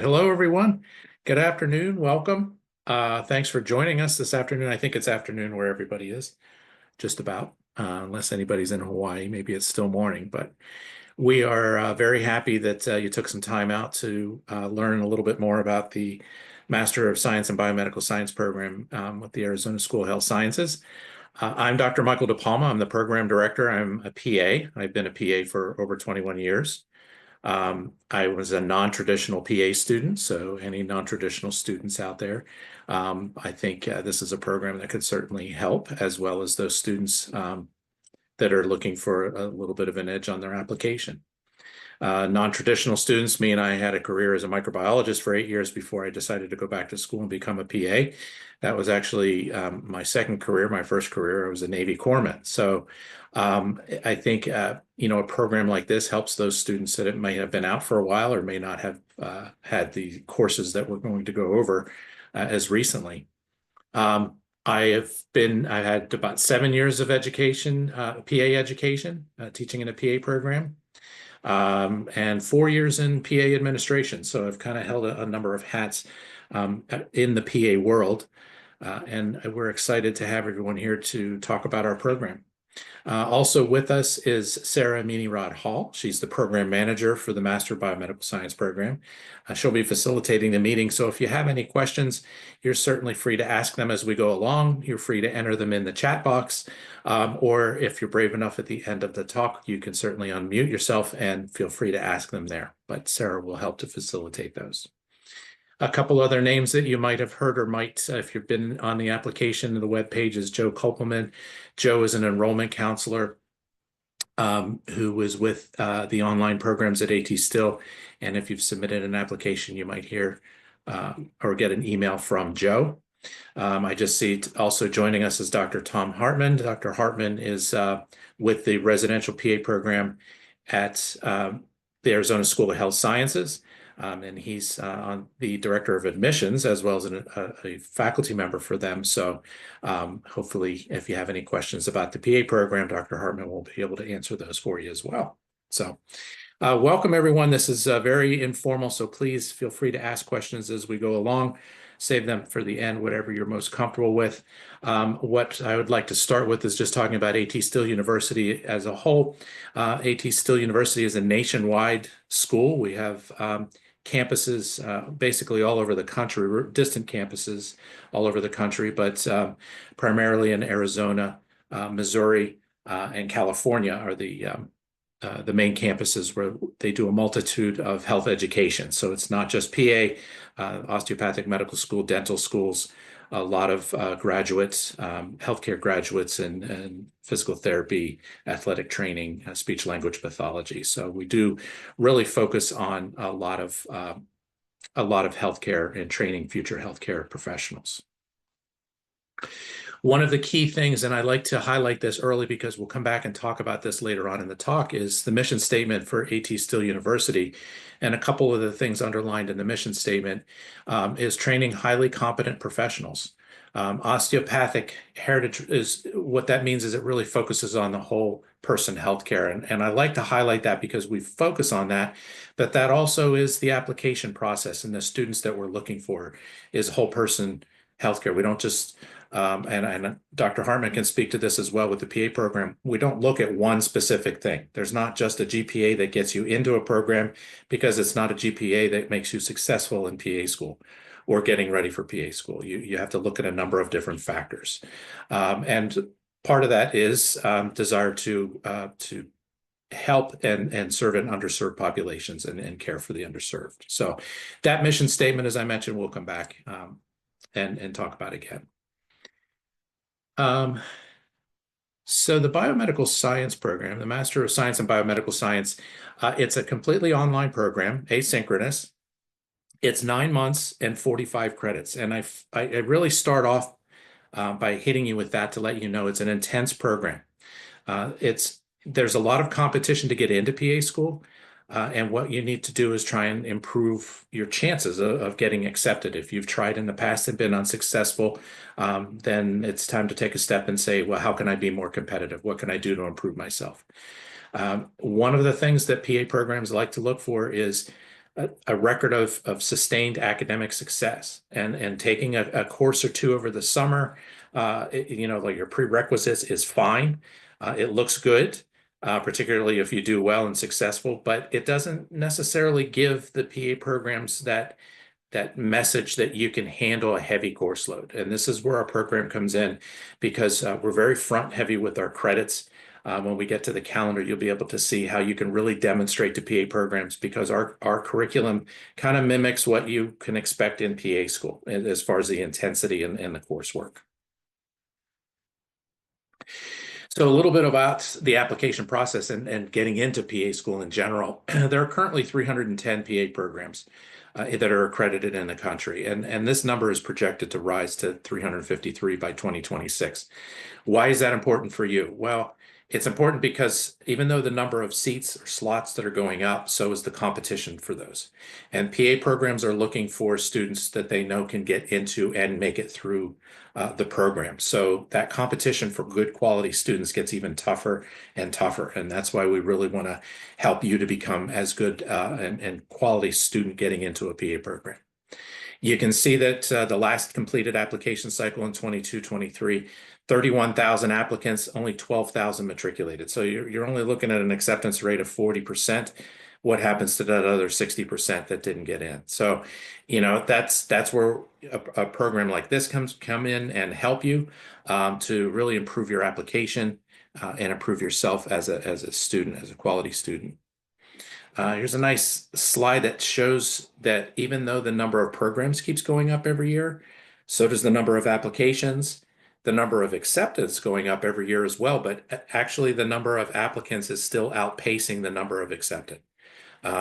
Hello, everyone. Good afternoon. Welcome. Thanks for joining us this afternoon. I think it's afternoon where everybody is, just about, unless anybody's in Hawaii. Maybe it's still morning, but we are very happy that you took some time out to learn a little bit more about the Master of Science and Biomedical Science program with the Arizona School of Health Sciences. I'm Dr. Michael DePalma. I'm the program director. I'm a PA. I've been a PA for over 21 years. I was a non-traditional PA student, so any non-traditional students out there, I think this is a program that could certainly help, as well as those students that are looking for a little bit of an edge on their application. Non-traditional students mean I had a career as a microbiologist for 8 years before I decided to go back to school and become a PA. That was actually my second career. My first career, I was a Navy corpsman. So I think, a program like this helps those students that it may have been out for a while or may not have had the courses that we're going to go over as recently. I had about 7 years of education, PA education, teaching in a PA program, and 4 years in PA administration. So I've kind of held a number of hats in the PA world, and we're excited to have everyone here to talk about our program. Also with us is Sarah Meany-Rod Hall. She's the program manager for the Master of Biomedical Science program. She'll be facilitating the meeting. So if you have any questions, you're certainly free to ask them as we go along. You're free to enter them in the chat box. Or if you're brave enough at the end of the talk, you can certainly unmute yourself and feel free to ask them there. But Sarah will help to facilitate those. A couple other names that you might have heard or might, if you've been on the application of the web page, is Joe Kopelman. Joe is an enrollment counselor who was with the online programs at AT-STIL. And if you've submitted an application, you might hear or get an email from Joe. I just see also joining us is Dr. Tom Hartman. Dr. Hartman is with the residential PA program at the Arizona School of Health Sciences. And he's on the director of admissions as well as a faculty member for them. So hopefully, if you have any questions about the PA program, Dr. Hartman will be able to answer those for you as well. So welcome, everyone. This is very informal, so please feel free to ask questions as we go along. Save them for the end, whatever you're most comfortable with. What I would like to start with is just talking about AT-STIL University as a whole. AT-STIL University is a nationwide school. We have campuses basically all over the country, distant campuses all over the country, but primarily in Arizona, Missouri, and California are the main campuses where they do a multitude of health education. So it's not just PA, osteopathic medical school, dental schools, a lot of graduates, healthcare graduates in physical therapy, athletic training, speech language pathology. So we do really focus on a lot of healthcare and training future healthcare professionals. One of the key things, and I like to highlight this early because we'll come back and talk about this later on in the talk, is the mission statement for AT-STIL University. And a couple of the things underlined in the mission statement is training highly competent professionals. Osteopathic heritage is what that means is it really focuses on the whole person healthcare. And I like to highlight that because we focus on that, but that also is the application process, and the students that we're looking for is whole person healthcare. We don't just and Dr. Hartman can speak to this as well with the PA program. We don't look at one specific thing. There's not just a GPA that gets you into a program, because it's not a GPA that makes you successful in PA school or getting ready for PA school. You have to look at a number of different factors. And part of that is desire to help and serve in underserved populations and care for the underserved. So that mission statement, as I mentioned, we'll come back and talk about again. So the biomedical science program, the Master of Science and Biomedical Science, it's a completely online program, asynchronous. It's 9 months and 45 credits. And I really start off by hitting you with that to let you know it's an intense program. There's a lot of competition to get into PA school. And what you need to do is try and improve your chances of getting accepted. If you've tried in the past and been unsuccessful, then it's time to take a step and say, well, how can I be more competitive? What can I do to improve myself? One of the things that PA programs like to look for is a record of sustained academic success, and taking a course or two over the summer, like your prerequisites is fine. It looks good, particularly if you do well and successful, but it doesn't necessarily give the PA programs that message that you can handle a heavy course load. And this is where our program comes in, because we're very front heavy with our credits. When we get to the calendar, you'll be able to see how you can really demonstrate to PA programs, because our curriculum kind of mimics what you can expect in PA school as far as the intensity and the coursework. So a little bit about the application process and getting into PA school in general. There are currently 310 PA programs that are accredited in the country, and this number is projected to rise to 353 by 2026. Why is that important for you? Well, it's important because even though the number of seats or slots that are going up, so is the competition for those. And PA programs are looking for students that they know can get into and make it through the program. So that competition for good quality students gets even tougher and tougher. And that's why we really want to help you to become as good and quality student getting into a PA program. You can see that the last completed application cycle in 22-23, 31,000 applicants, only 12,000 matriculated. So you're only looking at an acceptance rate of 40%. What happens to that other 60% that didn't get in? So, that's where a program like this come in and help you to really improve your application and improve yourself as a student, as a quality student. Here's a nice slide that shows that even though the number of programs keeps going up every year, so does the number of applications. The number of acceptance going up every year as well, but actually the number of applicants is still outpacing the number of accepted.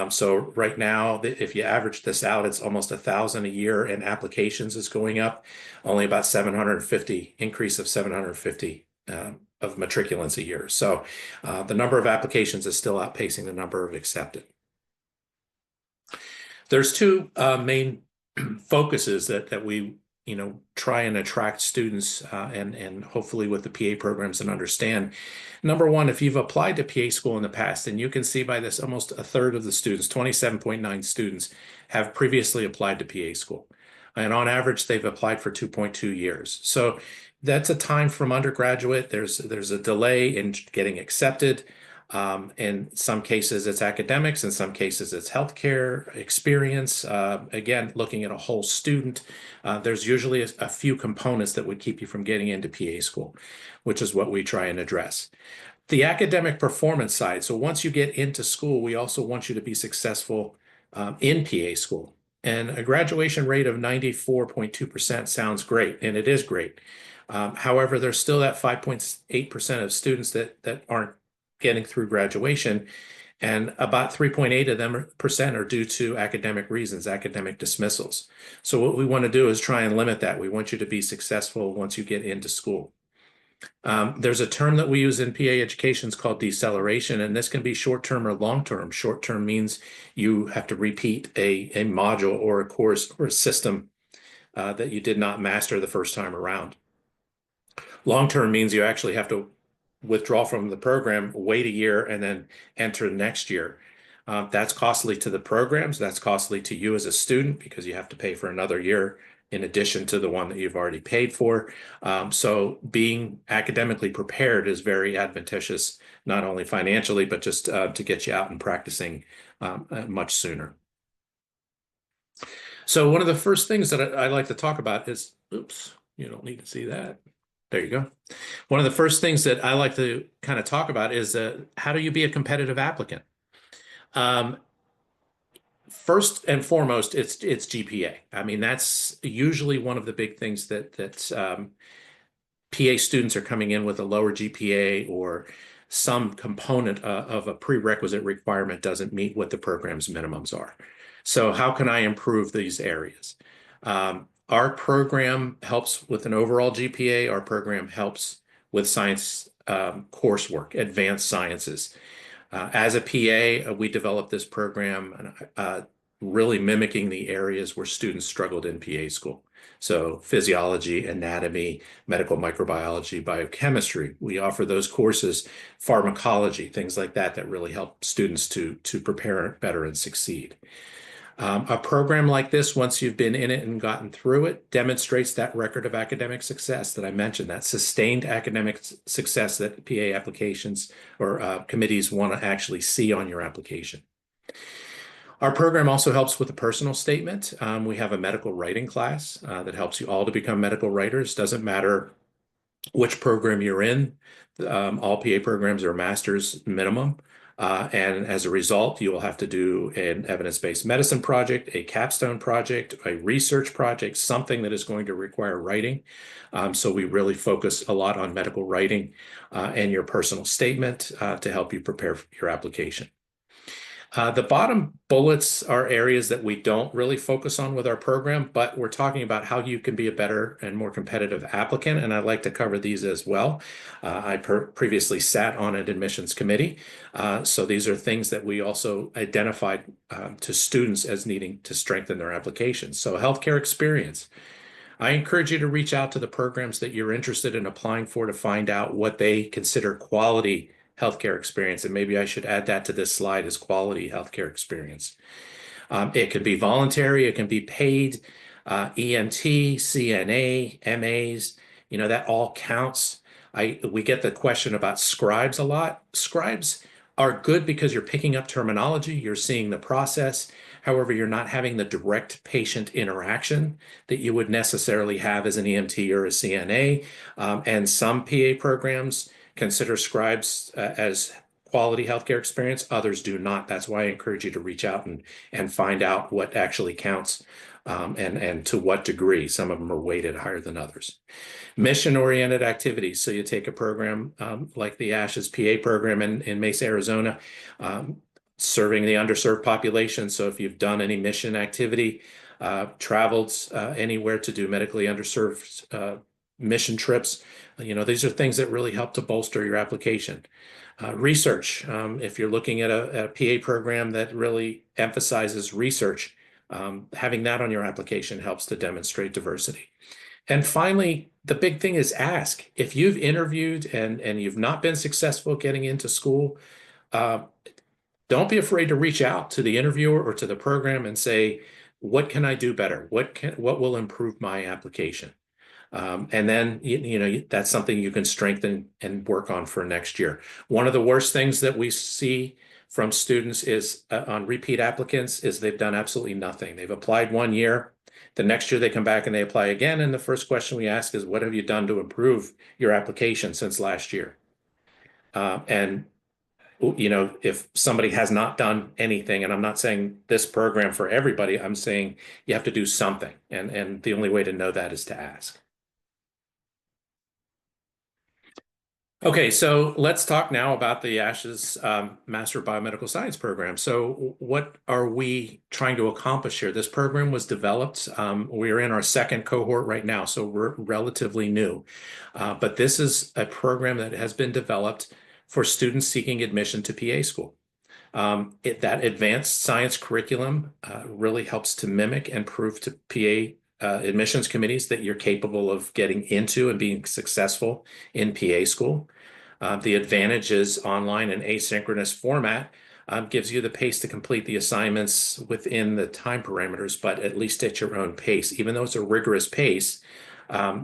So right now, if you average this out, it's almost 1,000 a year, and applications is going up, only about 750, increase of 750 of matriculants a year. So the number of applications is still outpacing the number of accepted. There's two main focuses that we try and attract students and hopefully with the PA programs and understand. Number one, if you've applied to PA school in the past, and you can see by this, almost a third of the students, 27.9 students, have previously applied to PA school. And on average, they've applied for 2.2 years. So that's a time from undergraduate. There's a delay in getting accepted. In some cases, it's academics. In some cases, it's healthcare experience. Again, looking at a whole student, there's usually a few components that would keep you from getting into PA school, which is what we try and address. The academic performance side. So once you get into school, we also want you to be successful in PA school. And a graduation rate of 94.2% sounds great, and it is great. However, there's still that 5.8% of students that aren't getting through graduation, and about 3.8% of them are due to academic reasons, academic dismissals. So what we want to do is try and limit that. We want you to be successful once you get into school. There's a term that we use in PA education, it's called deceleration, and this can be short-term or long-term. Short-term means you have to repeat a module or a course or a system that you did not master the first time around. Long-term means you actually have to withdraw from the program, wait a year, and then enter next year. That's costly to the programs. That's costly to you as a student, because you have to pay for another year in addition to the one that you've already paid for. So being academically prepared is very advantageous, not only financially, but just to get you out and practicing much sooner. So one of the first things that I like to talk about is, oops, you don't need to see that. There you go. One of the first things that I like to kind of talk about is how do you be a competitive applicant? First and foremost, it's GPA. I mean, that's usually one of the big things that PA students are coming in with a lower GPA, or some component of a prerequisite requirement doesn't meet what the program's minimums are. So how can I improve these areas? Our program helps with an overall GPA. Our program helps with science coursework, advanced sciences. As a PA, we developed this program really mimicking the areas where students struggled in PA school. So physiology, anatomy, medical microbiology, biochemistry. We offer those courses, pharmacology, things like that, that really help students to prepare better and succeed. A program like this, once you've been in it and gotten through it, demonstrates that record of academic success that I mentioned, that sustained academic success that PA applications or committees want to actually see on your application. Our program also helps with a personal statement. We have a medical writing class that helps you all to become medical writers. Doesn't matter which program you're in. All PA programs are master's minimum. And as a result, you will have to do an evidence-based medicine project, a capstone project, a research project, something that is going to require writing. So we really focus a lot on medical writing and your personal statement to help you prepare for your application. The bottom bullets are areas that we don't really focus on with our program, but we're talking about how you can be a better and more competitive applicant, and I'd like to cover these as well. I previously sat on an admissions committee, so these are things that we also identified to students as needing to strengthen their applications. So healthcare experience. I encourage you to reach out to the programs that you're interested in applying for to find out what they consider quality healthcare experience. And maybe I should add that to this slide as quality healthcare experience. It can be voluntary, it can be paid, EMT, CNA, MAs, that all counts. We get the question about scribes a lot. Scribes are good because you're picking up terminology, you're seeing the process. However, you're not having the direct patient interaction that you would necessarily have as an EMT or a CNA. And some PA programs consider scribes as quality healthcare experience. Others do not. That's why I encourage you to reach out and find out what actually counts and to what degree. Some of them are weighted higher than others. Mission-oriented activities. So you take a program like the ASHS PA program in Mesa, Arizona, serving the underserved population. So if you've done any mission activity, traveled anywhere to do medically underserved mission trips, these are things that really help to bolster your application. Research, if you're looking at a PA program that really emphasizes research, having that on your application helps to demonstrate diversity. And finally, the big thing is ask. If you've interviewed and you've not been successful getting into school, don't be afraid to reach out to the interviewer or to the program and say, what can I do better? What will improve my application? And then, that's something you can strengthen and work on for next year. One of the worst things that we see from students is on repeat applicants is they've done absolutely nothing. They've applied 1 year. The next year they come back and they apply again. And the first question we ask is, what have you done to improve your application since last year? And if somebody has not done anything, and I'm not saying this program for everybody, I'm saying you have to do something. And the only way to know that is to ask. Okay, so let's talk now about the ASHS Master of Biomedical Science program. So what are we trying to accomplish here? This program was developed. We're in our second cohort right now, so we're relatively new. But this is a program that has been developed for students seeking admission to PA school. That advanced science curriculum really helps to mimic and prove to PA admissions committees that you're capable of getting into and being successful in PA school. The advantage is online and asynchronous format gives you the pace to complete the assignments within the time parameters, but at least at your own pace. Even though it's a rigorous pace,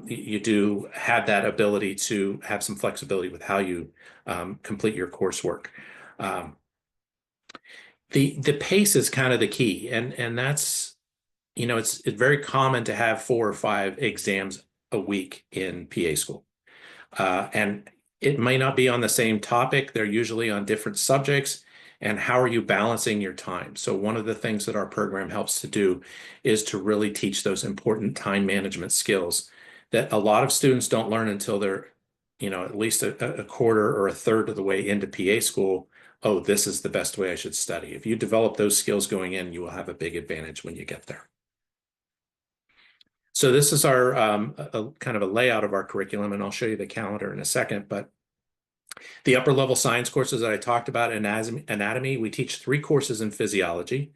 you do have that ability to have some flexibility with how you complete your coursework. The pace is kind of the key, and that's it's very common to have 4 or 5 exams a week in PA school. And it may not be on the same topic. They're usually on different subjects. And how are you balancing your time? So one of the things that our program helps to do is to really teach those important time management skills that a lot of students don't learn until they're, at least a quarter or a third of the way into PA school. Oh, this is the best way I should study. If you develop those skills going in, you will have a big advantage when you get there. So this is our kind of a layout of our curriculum, and I'll show you the calendar in a second. But the upper level science courses that I talked about, anatomy, we teach 3 courses in physiology.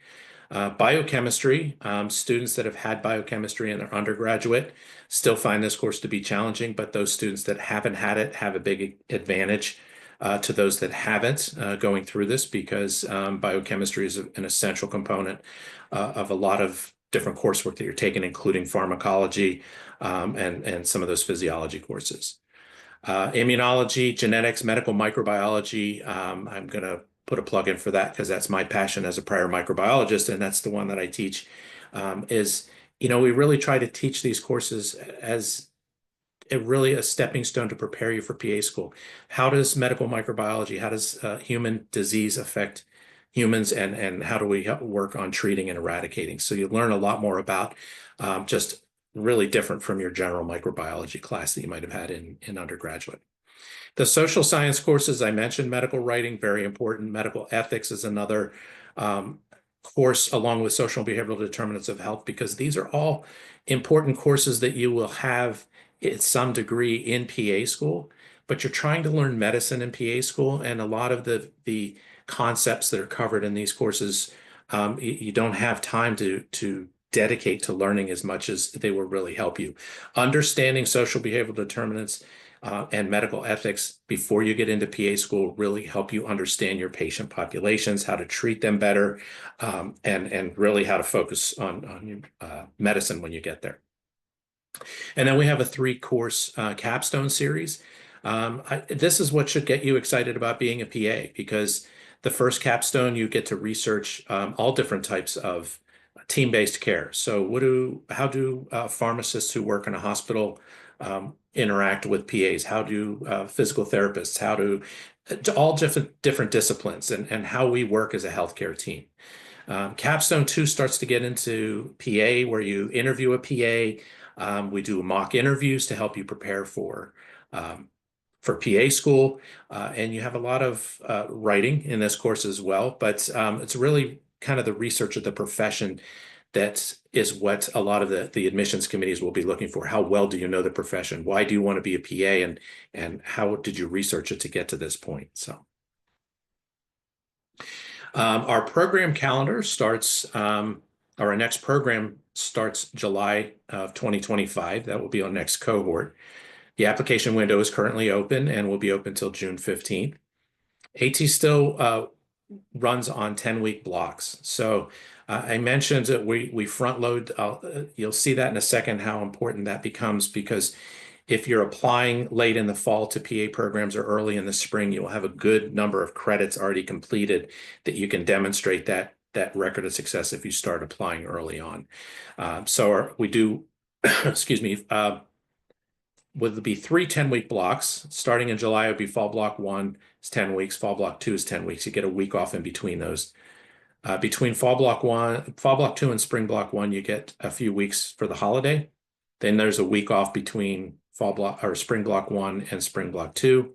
Biochemistry, students that have had biochemistry in their undergraduate still find this course to be challenging, but those students that haven't had it have a big advantage. to those that haven't going through this, because biochemistry is an essential component of a lot of different coursework that you're taking, including pharmacology and some of those physiology courses. Immunology, genetics, medical microbiology. I'm going to put a plug in for that because that's my passion as a prior microbiologist, and that's the one that I teach. We really try to teach these courses as really a stepping stone to prepare you for PA school. How does medical microbiology, how does human disease affect humans, and how do we work on treating and eradicating? So you learn a lot more about just really different from your general microbiology class that you might have had in undergraduate. The social science courses I mentioned, medical writing, very important. Medical ethics is another course, along with social and behavioral determinants of health, because these are all important courses that you will have at some degree in PA school, but you're trying to learn medicine in PA school, and a lot of the concepts that are covered in these courses, you don't have time to dedicate to learning as much as they will really help you. Understanding social behavioral determinants and medical ethics before you get into PA school really help you understand your patient populations, how to treat them better, and really how to focus on medicine when you get there. And then we have a 3-course capstone series. This is what should get you excited about being a PA, because the first capstone, you get to research all different types of team-based care. So how do pharmacists who work in a hospital interact with PAs? How do physical therapists, to all different disciplines, and how we work as a healthcare team. Capstone 2 starts to get into PA, where you interview a PA. We do mock interviews to help you prepare for PA school, and you have a lot of writing in this course as well, but it's really kind of the research of the profession that is what a lot of the admissions committees will be looking for. How well do you know the profession? Why do you want to be a PA, and how did you research it to get to this point? So our program calendar starts, our next program starts July of 2025. That will be our next cohort. The application window is currently open and will be open till June 15th. AT still runs on 10-week blocks. So I mentioned that we front load. You'll see that in a second, how important that becomes, because if you're applying late in the fall to PA programs or early in the spring, you'll have a good number of credits already completed that you can demonstrate that record of success if you start applying early on. So we do, excuse me, would be 3 10-week blocks. Starting in July, it would be fall block 1 is 10 weeks, fall block 2 is 10 weeks. You get a week off in between those. Between fall block 2 and spring block 1, you get a few weeks for the holiday. Then there's a week off between spring block 1 and spring block 2.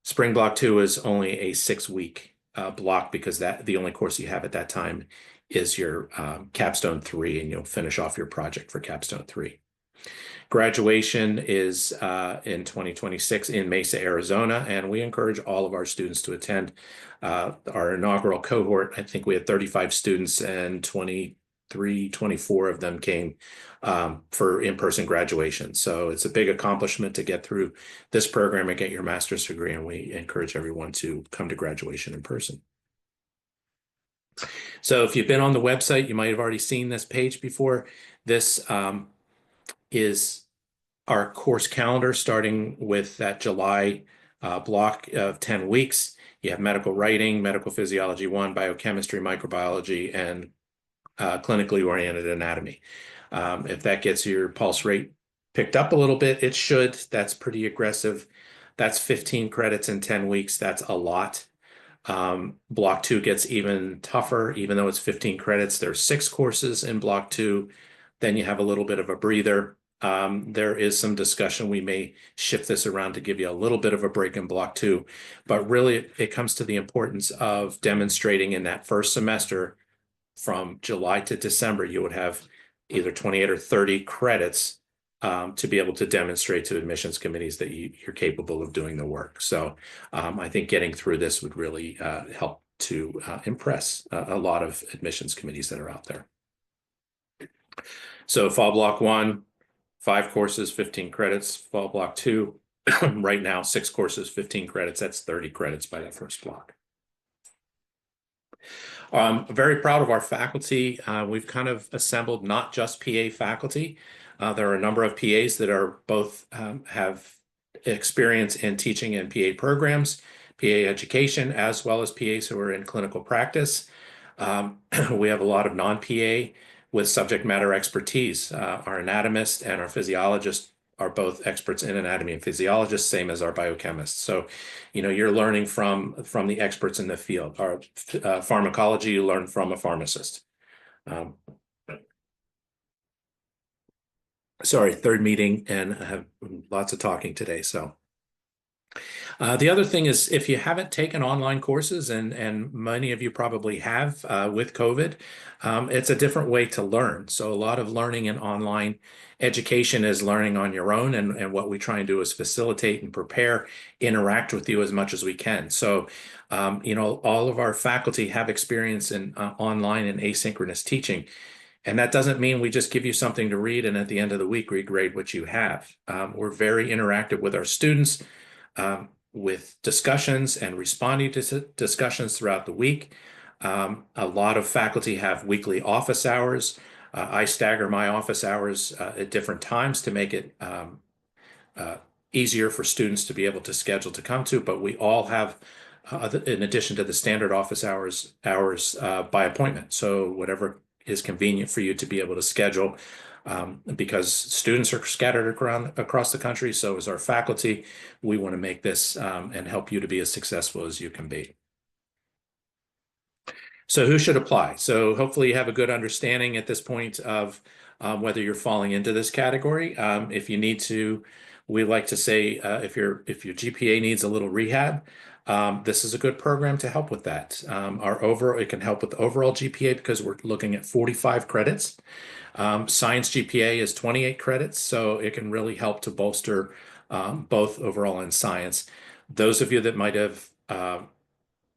Spring block 2 is only a 6-week block, because the only course you have at that time is your capstone 3, and you'll finish off your project for capstone 3. Graduation is in 2026 in Mesa, Arizona, and we encourage all of our students to attend our inaugural cohort. I think we had 35 students, and 24 of them came for in-person graduation. So it's a big accomplishment to get through this program and get your master's degree, and we encourage everyone to come to graduation in person. So if you've been on the website, you might have already seen this page before. This is our course calendar, starting with that July block of 10 weeks. You have medical writing, medical physiology 1, biochemistry, microbiology, and clinically oriented anatomy. If that gets your pulse rate picked up a little bit, it should. That's pretty aggressive. That's 15 credits in 10 weeks. That's a lot. Block 2 gets even tougher, even though it's 15 credits. There's 6 courses in block 2. Then you have a little bit of a breather. There is some discussion. We may shift this around to give you a little bit of a break in block 2, but really it comes to the importance of demonstrating in that first semester from July to December. You would have either 28 or 30 credits to be able to demonstrate to admissions committees that you're capable of doing the work. So I think getting through this would really help to impress a lot of admissions committees that are out there. So fall block 1, 5 courses, 15 credits. Fall block 2, Right now, 6 courses, 15 credits, that's 30 credits by that first block. Very proud of our faculty. We've kind of assembled not just PA faculty. There are a number of PAs that are both have experience in teaching in PA programs, PA education, as well as PAs who are in clinical practice. We have a lot of non-PA with subject matter expertise. Our anatomist and our physiologist are both experts in anatomy and physiologists, same as our biochemists. So, you're learning from the experts in the field. Our pharmacology, you learn from a pharmacist. Sorry, third meeting, and I have lots of talking today, so. The other thing is, if you haven't taken online courses, and many of you probably have with COVID, it's a different way to learn. So a lot of learning in online education is learning on your own, and what we try and do is facilitate and prepare, interact with you as much as we can. So, all of our faculty have experience in online and asynchronous teaching. And that doesn't mean we just give you something to read and at the end of the week regrade what you have. We're very interactive with our students, with discussions and responding to discussions throughout the week. A lot of faculty have weekly office hours. I stagger my office hours at different times to make it easier for students to be able to schedule to come to, but we all have, in addition to the standard office hours by appointment. So whatever is convenient for you to be able to schedule, because students are scattered across the country, so is our faculty. We want to make this and help you to be as successful as you can be. So who should apply? So hopefully you have a good understanding at this point of whether you're falling into this category. If you need to, we like to say if your GPA needs a little rehab, this is a good program to help with that. It can help with the overall GPA because we're looking at 45 credits. Science GPA is 28 credits, so it can really help to bolster both overall and science. Those of you that might have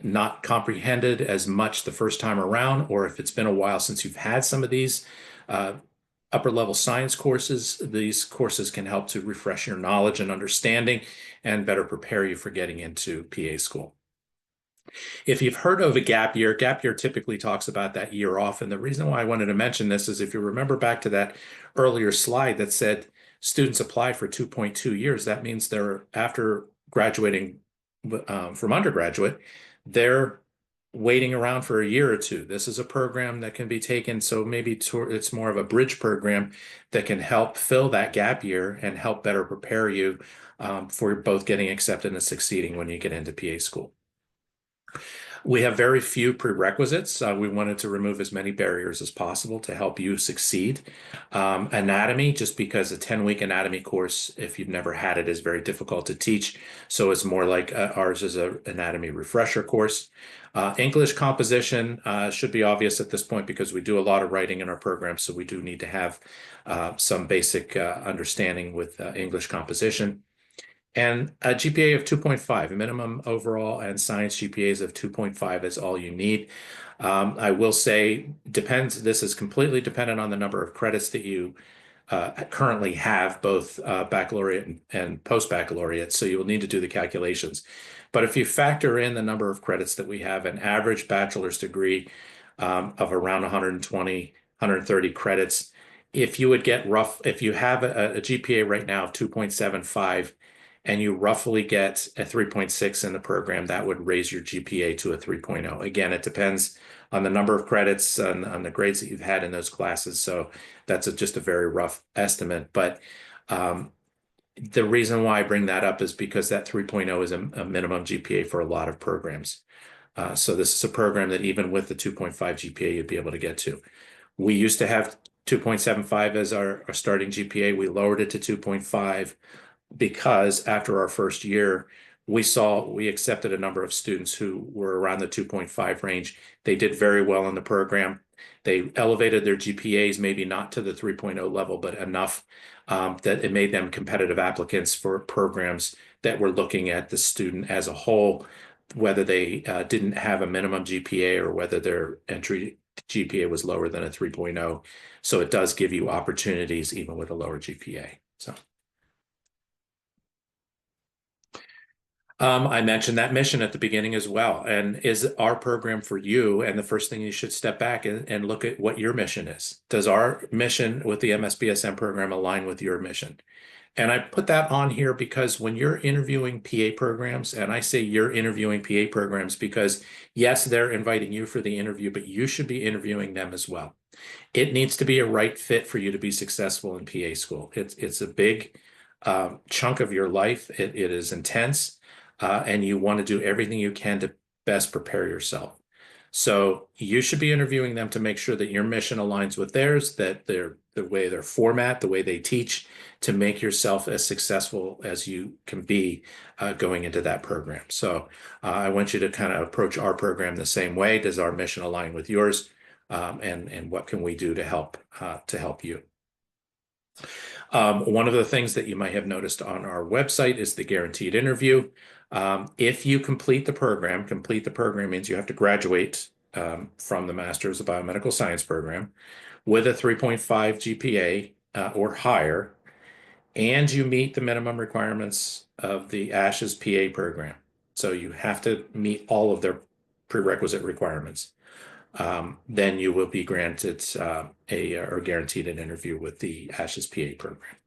not comprehended as much the first time around, or if it's been a while since you've had some of these upper level science courses, these courses can help to refresh your knowledge and understanding and better prepare you for getting into PA school. If you've heard of a gap year typically talks about that year off. And the reason why I wanted to mention this is if you remember back to that earlier slide that said students apply for 2.2 years, that means they're after graduating from undergraduate, they're waiting around for a year or two. This is a program that can be taken, so maybe it's more of a bridge program that can help fill that gap year and help better prepare you for both getting accepted and succeeding when you get into PA school. We have very few prerequisites. We wanted to remove as many barriers as possible to help you succeed. Anatomy, just because a 10-week anatomy course, if you've never had it, is very difficult to teach. So it's more like ours is an anatomy refresher course. English composition should be obvious at this point because we do a lot of writing in our program. So we do need to have some basic understanding with English composition. And a GPA of 2.5, a minimum overall, and science GPAs of 2.5 is all you need. I will say, this is completely dependent on the number of credits that you currently have, both baccalaureate and post-baccalaureate, so you will need to do the calculations. But if you factor in the number of credits that we have, an average bachelor's degree of around 120, 130 credits, if you have a GPA right now of 2.75, and you roughly get a 3.6 in the program, that would raise your GPA to a 3.0. Again, it depends on the number of credits and on the grades that you've had in those classes. So that's just a very rough estimate. But the reason why I bring that up is because that 3.0 is a minimum GPA for a lot of programs. So this is a program that even with the 2.5 GPA, you'd be able to get to. We used to have 2.75 as our starting GPA. We lowered it to 2.5. Because after our first year, we accepted a number of students who were around the 2.5 range. They did very well in the program. They elevated their GPAs, maybe not to the 3.0 level, but enough that it made them competitive applicants for programs that were looking at the student as a whole, whether they didn't have a minimum GPA or whether their entry GPA was lower than a 3.0. So it does give you opportunities even with a lower GPA. So. I mentioned that mission at the beginning as well. And is our program for you? And the first thing you should step back and look at what your mission is. Does our mission with the MSBSM program align with your mission? And I put that on here because when you're interviewing PA programs, and I say you're interviewing PA programs because yes, they're inviting you for the interview, but you should be interviewing them as well. It needs to be a right fit for you to be successful in PA school. It's a big chunk of your life. It is intense, and you want to do everything you can to best prepare yourself. So you should be interviewing them to make sure that your mission aligns with theirs, that the way their format, the way they teach, to make yourself as successful as you can be going into that program. So I want you to kind of approach our program the same way. Does our mission align with yours? And what can we do to help you? One of the things that you might have noticed on our website is the guaranteed interview. If you complete the program means you have to graduate from the Master's of Biomedical Science program with a 3.5 GPA or higher, and you meet the minimum requirements of the ASHS PA program. So you have to meet all of their prerequisite requirements. Then you will be granted or guaranteed an interview with the ASHS PA program.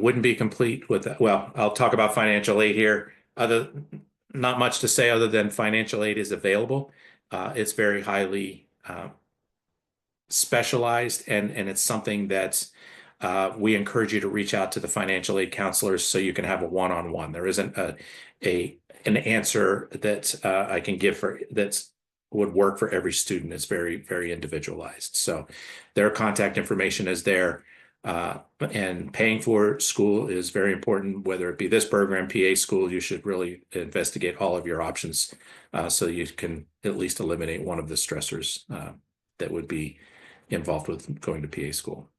Wouldn't be complete with that. Well, I'll talk about financial aid here. Not much to say other than financial aid is available. It's very highly specialized, and it's something that we encourage you to reach out to the financial aid counselors so you can have a one-on-one. There isn't an answer that I can give for that's would work for every student. It's very, very individualized. So their contact information is there. And paying for school is very important, whether it be this program, PA school. You should really investigate all of your options so you can at least eliminate one of the stressors that would be involved with going to PA school.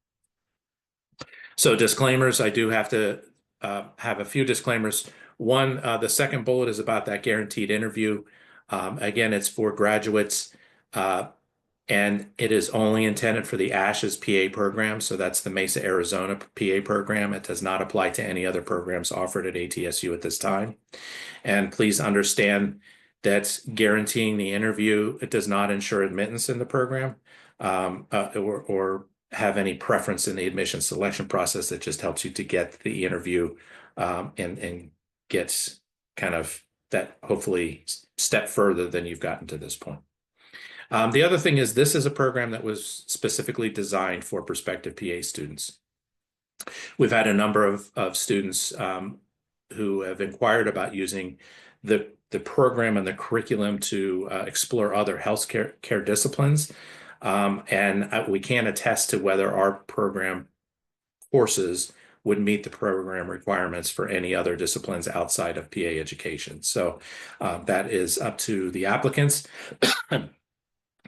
So disclaimers, I do have to have a few disclaimers. One, the second bullet is about that guaranteed interview. Again, it's for graduates, and it is only intended for the ASHS PA program. So that's the Mesa, Arizona PA program. It does not apply to any other programs offered at ATSU at this time. And please understand that guaranteeing the interview, it does not ensure admittance in the program or have any preference in the admission selection process. It just helps you to get the interview and gets kind of that hopefully step further than you've gotten to this point. The other thing is this is a program that was specifically designed for prospective PA students. We've had a number of students who have inquired about using the program and the curriculum to explore other healthcare disciplines. And we can attest to whether our program courses would meet the program requirements for any other disciplines outside of PA education. So that is up to the applicants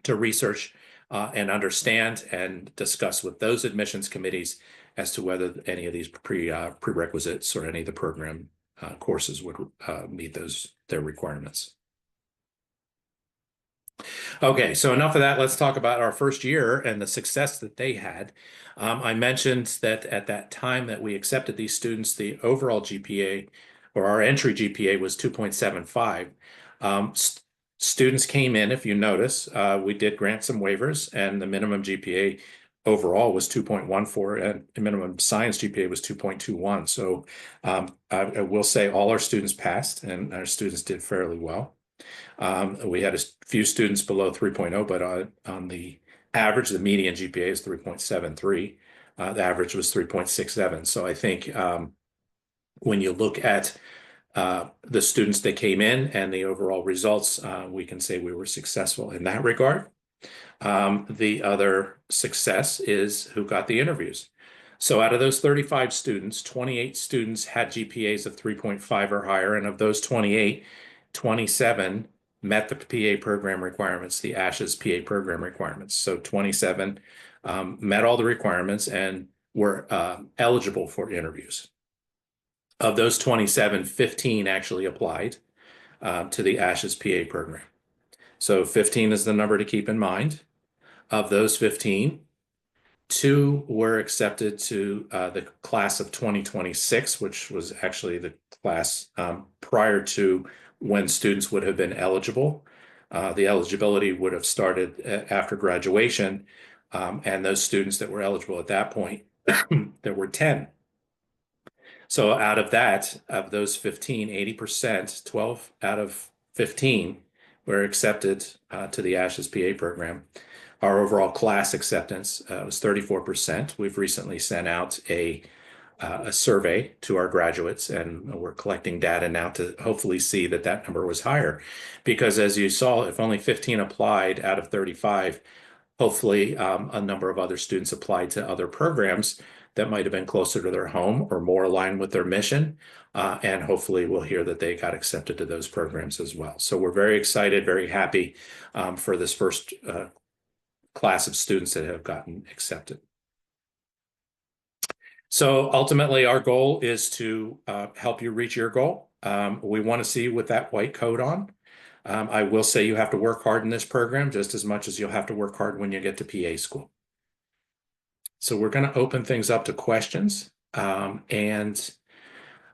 to research and understand and discuss with those admissions committees as to whether any of these prerequisites or any of the program courses would meet their requirements. Okay, so enough of that. Let's talk about our first year and the success that they had. I mentioned that at that time that we accepted these students, the overall GPA or our entry GPA was 2.75. Students came in, if you notice, we did grant some waivers, and the minimum GPA overall was 2.14, and the minimum science GPA was 2.21. So I will say all our students passed, and our students did fairly well. We had a few students below 3.0, but on the average, the median GPA is 3.73. The average was 3.67. So I think when you look at the students that came in and the overall results, we can say we were successful in that regard. The other success is who got the interviews. So out of those 35 students, 28 students had GPAs of 3.5 or higher, and of those 28, 27 met the PA program requirements, the ASHS PA program requirements. So 27 met all the requirements and were eligible for interviews. Of those 27, 15 actually applied to the ASHS PA program. So 15 is the number to keep in mind. Of those 15, 2 were accepted to the class of 2026, which was actually the class prior to when students would have been eligible. The eligibility would have started after graduation, and those students that were eligible at that point, there were 10. So out of that, of those 15, 80%, 12 out of 15 were accepted to the ASHS-PA program. Our overall class acceptance was 34%. We've recently sent out a survey to our graduates, and we're collecting data now to hopefully see that that number was higher. Because as you saw, if only 15 applied out of 35, hopefully a number of other students applied to other programs that might have been closer to their home or more aligned with their mission. And hopefully we'll hear that they got accepted to those programs as well. So we're very excited, very happy for this first class of students that have gotten accepted. So ultimately, our goal is to help you reach your goal. We want to see you with that white coat on. I will say you have to work hard in this program just as much as you'll have to work hard when you get to PA school. So we're going to open things up to questions. And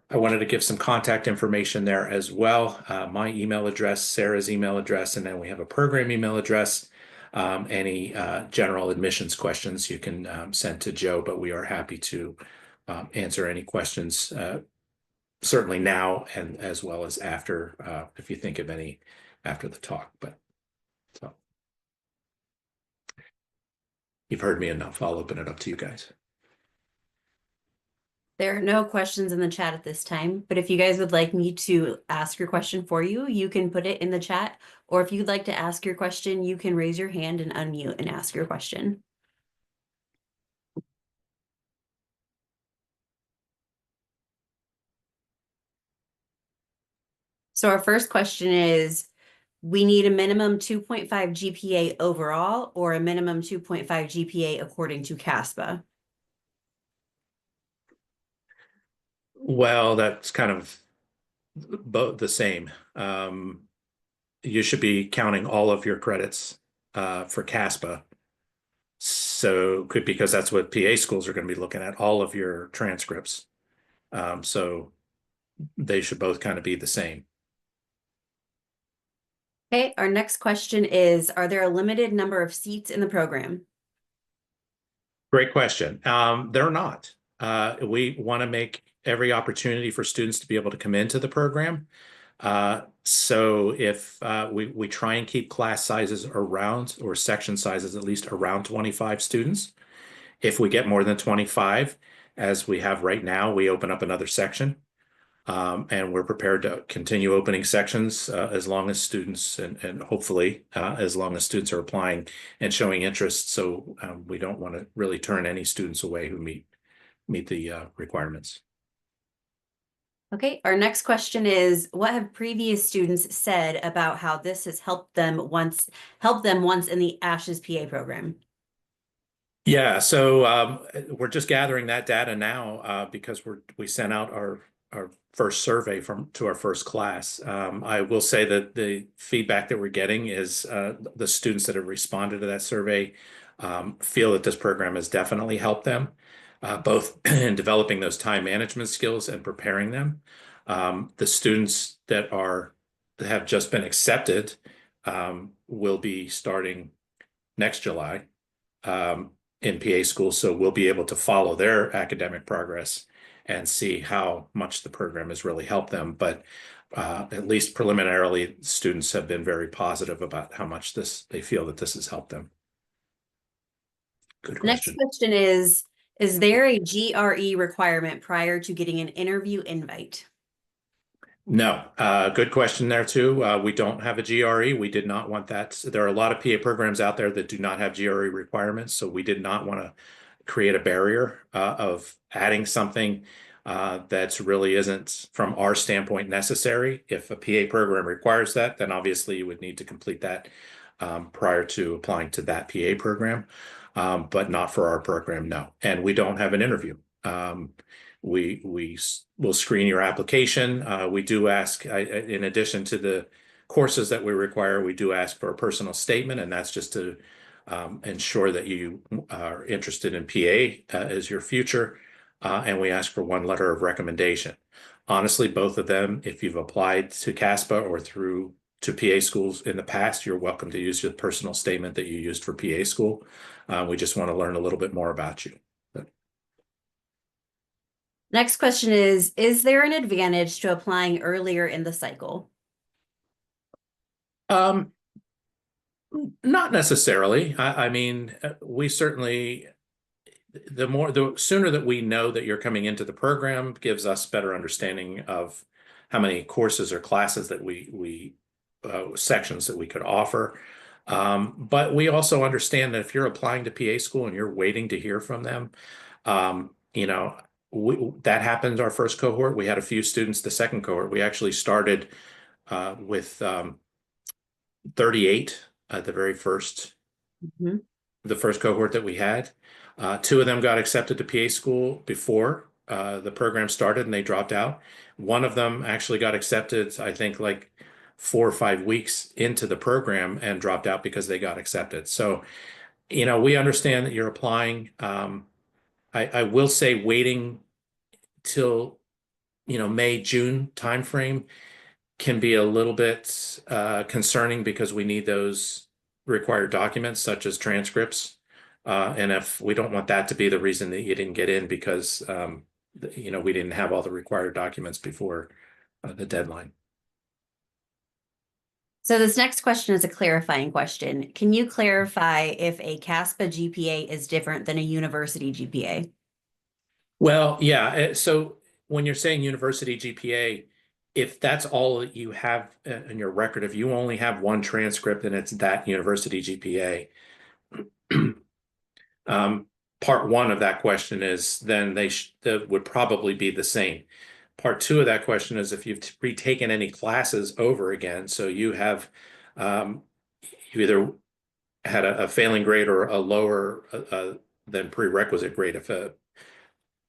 I wanted to give some contact information there as well. My email address, Sarah's email address, and then we have a program email address. Any general admissions questions you can send to Joe, but we are happy to answer any questions certainly now and as well as after, if you think of any after the talk. But so you've heard me enough. I'll open it up to you guys. There are no questions in the chat at this time, but if you guys would like me to ask your question for you, you can put it in the chat, or if you'd like to ask your question, you can raise your hand and unmute and ask your question. So our first question is, we need a minimum 2.5 GPA overall or a minimum 2.5 GPA according to CASPA? Well, that's kind of both the same. You should be counting all of your credits for CASPA. So because that's what PA schools are going to be looking at, all of your transcripts. So they should both kind of be the same. Okay, our next question is, are there a limited number of seats in the program? Great question. They're not. We want to make every opportunity for students to be able to come into the program. So if we try and keep class sizes around, or section sizes at least around 25 students. If we get more than 25, as we have right now, we open up another section. And we're prepared to continue opening sections as long as students and hopefully as long as students are applying and showing interest. So we don't want to really turn any students away who meet the requirements. Okay, our next question is, what have previous students said about how this has helped them once in the ASHS PA program? Yeah, so we're just gathering that data now because we sent out our first survey to our first class. I will say that the feedback that we're getting is the students that have responded to that survey feel that this program has definitely helped them, both in developing those time management skills and preparing them. The students that have just been accepted will be starting next July in PA school, so we'll be able to follow their academic progress and see how much the program has really helped them. But at least preliminarily, students have been very positive about how much they feel that this has helped them. Good question. Next question is there a GRE requirement prior to getting an interview invite? No, good question there too. We don't have a GRE. We did not want that. There are a lot of PA programs out there that do not have GRE requirements, so we did not want to create a barrier of adding something that really isn't, from our standpoint, necessary. If a PA program requires that, then obviously you would need to complete that prior to applying to that PA program, but not for our program, no. And we don't have an interview. We will screen your application. We do ask, in addition to the courses that we require, we do ask for a personal statement, and that's just to ensure that you are interested in PA as your future, and we ask for one letter of recommendation. Honestly, both of them, if you've applied to CASPA or through to PA schools in the past, you're welcome to use your personal statement that you used for PA school. We just want to learn a little bit more about you. Next question is there an advantage to applying earlier in the cycle? Um, Not necessarily. I mean, we certainly, the sooner that we know that you're coming into the program gives us better understanding of how many courses or classes that we sections that we could offer. But we also understand that if you're applying to PA school and you're waiting to hear from them, you know, that happened our first cohort. We had a few students, the second cohort. We actually started with 38 at the very first, Mhm. the first cohort that we had. Two of them got accepted to PA school before the program started and they dropped out. One of them actually got accepted, I think, like 4 or 5 weeks into the program and dropped out because they got accepted. So, we understand that you're applying. I will say waiting till, May, June timeframe can be a little bit concerning because we need those required documents such as transcripts. And if we don't want that to be the reason that you didn't get in because, we didn't have all the required documents before the deadline. So this next question is a clarifying question. Can you clarify if a CASPA GPA is different than a university GPA? Well, yeah. So when you're saying university GPA, if that's all that you have in your record, if you only have one transcript and it's that university GPA, part one of that question is then that would probably be the same. Part two of that question is if you've retaken any classes over again, so um, you either had a failing grade or a lower than prerequisite grade. If a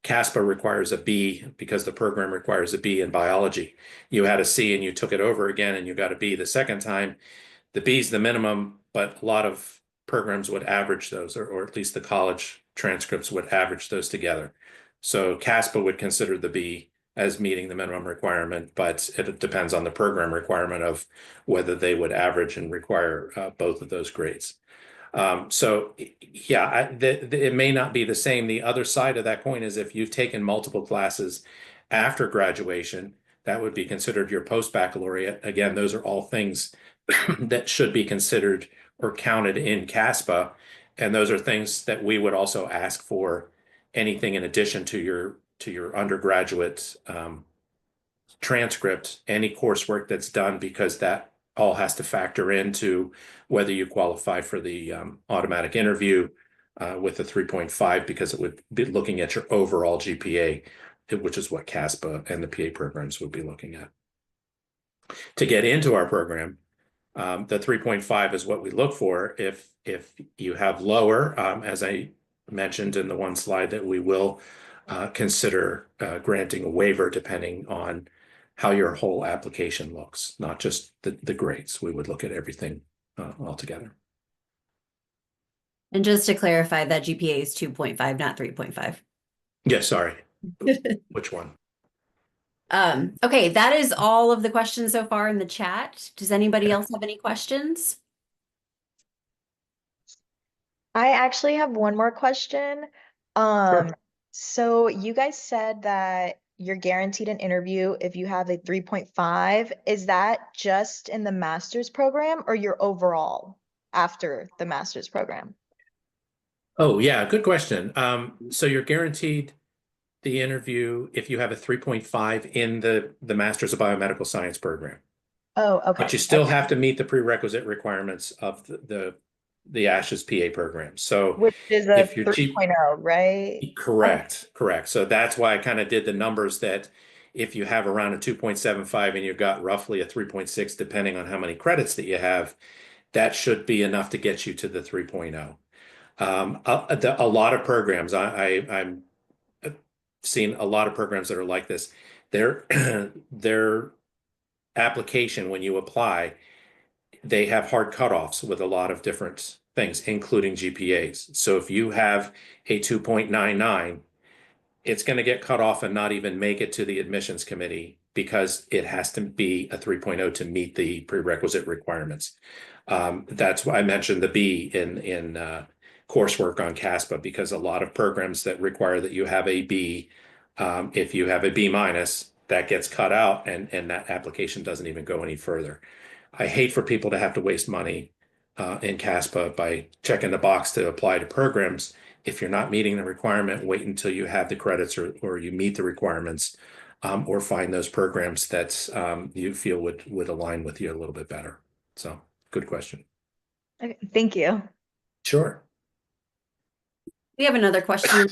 CASPA requires a B because the program requires a B in biology, you had a C and you took it over again and you got a B the second time, the B is the minimum, but a lot of programs would average those, or at least the college transcripts would average those together. So CASPA would consider the B as meeting the minimum requirement, but it depends on the program requirement of whether they would average and require both of those grades. So yeah, it may not be the same. The other side of that coin is if you've taken multiple classes after graduation, that would be considered your post-baccalaureate. Again, those are all things that should be considered or counted in CASPA. And those are things that we would also ask for anything in addition to your undergraduate transcript, any coursework that's done, because that all has to factor into whether you qualify for the automatic interview with the 3.5, because it would be looking at your overall GPA, which is what CASPA and the PA programs would be looking at. To get into our program, the 3.5 is what we look for. If you have lower, as I mentioned in the one slide, that we will consider granting a waiver depending on how your whole application looks, not just the grades. We would look at everything altogether. And just to clarify, that GPA is 2.5, not 3.5. Yeah, sorry. Which one? Okay, that is all of the questions so far in the chat. Does anybody else have any questions? I actually have one more question. Sure. So you guys said that you're guaranteed an interview if you have a 3.5. Is that just in the master's program or your overall after the master's program? Oh, yeah, good question. So you're guaranteed the interview if you have a 3.5 in the Masters of Biomedical Science program. Oh, But okay. you still Okay. have to meet the prerequisite requirements of the ASHS PA program. So Which is a if you're cheap, 3.0, right? Okay. correct. So that's why I kind of did the numbers that if you have around a 2.75 and you've got roughly a 3.6, depending on how many credits that you have, that should be enough to get you to the 3.0. A lot of programs, I'm seen a lot of programs that are like this. Their application, when you apply, they have hard cutoffs with a lot of different things, including GPAs. So if you have a 2.99, it's going to get cut off and not even make it to the admissions committee because it has to be a 3.0 to meet the prerequisite requirements. That's why I mentioned the B in coursework on CASPA, because a lot of programs that require that you have a B, if you have a B minus, that gets cut out and that application doesn't even go any further. I hate for people to have to waste money in CASPA by checking the box to apply to programs. If you're not meeting the requirement, wait until you have the credits or you meet the requirements, or find those programs that you feel would align with you a little bit better. So, good question. Okay, thank you. Sure. We have another question.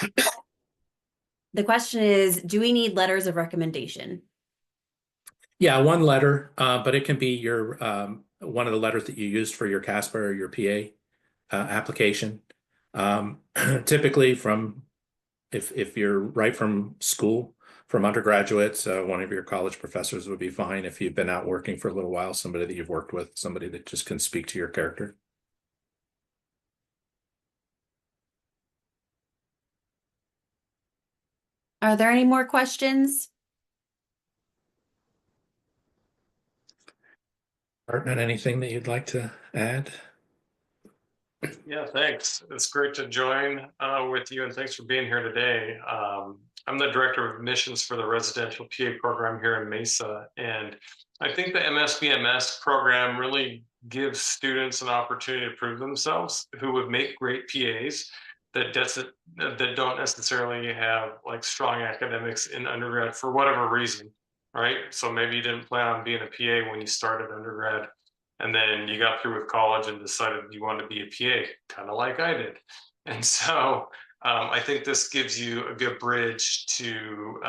The question is, do we need letters of recommendation? Yeah, one letter, but it can be your one of the letters that you used for your CASPA or your PA application. Typically from if you're right from school, from undergraduates, one of your college professors would be fine. If you've been out working for a little while, somebody that you've worked with, somebody that just can speak to your character. Are there any more questions? Hartman, anything that you'd like to add? Yeah, thanks. It's great to join with you, and thanks for being here today. I'm the director of admissions for the residential PA program here in Mesa, and I think the MSBMS program really gives students an opportunity to prove themselves who would make great PAs that don't necessarily have like strong academics in undergrad for whatever reason, right? So maybe you didn't plan on being a PA when you started undergrad, and then you got through with college and decided you wanted to be a PA, kind of like I did. And so I think this gives you a good bridge to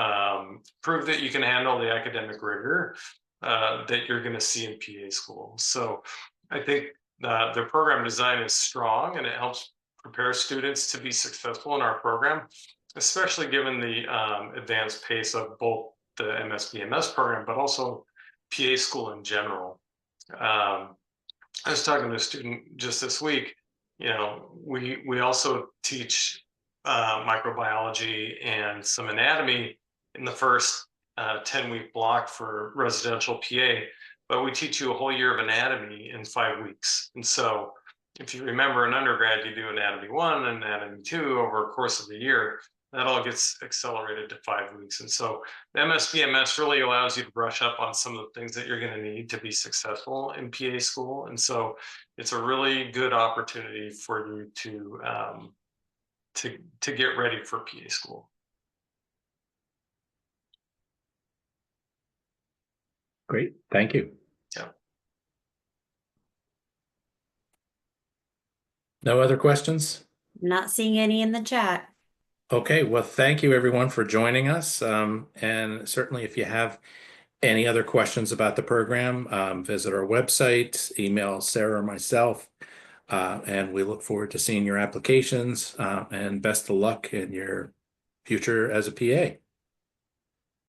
prove that you can handle the academic rigor that you're going to see in PA school. So I think the program design is strong, and it helps prepare students to be successful in our program, especially given the advanced pace of both the MSBMS program, but also PA school in general. I was talking to a student just this week. You know, we also teach microbiology and some anatomy in the first 10-week block for residential PA, but we teach you a whole year of anatomy in 5 weeks. And so if you remember in undergrad, you do anatomy 1 and anatomy 2 over a course of a year. That all gets accelerated to 5 weeks. And so the MSBMS really allows you to brush up on some of the things that you're going to need to be successful in PA school. And so it's a really good opportunity for you to get ready for PA school. Great, thank you. Yeah. No other questions? Not seeing any in the chat. Okay, well, thank you everyone for joining us. And certainly if you have any other questions about the program, visit our website, email Sarah or myself, and we look forward to seeing your applications, and best of luck in your future as a PA.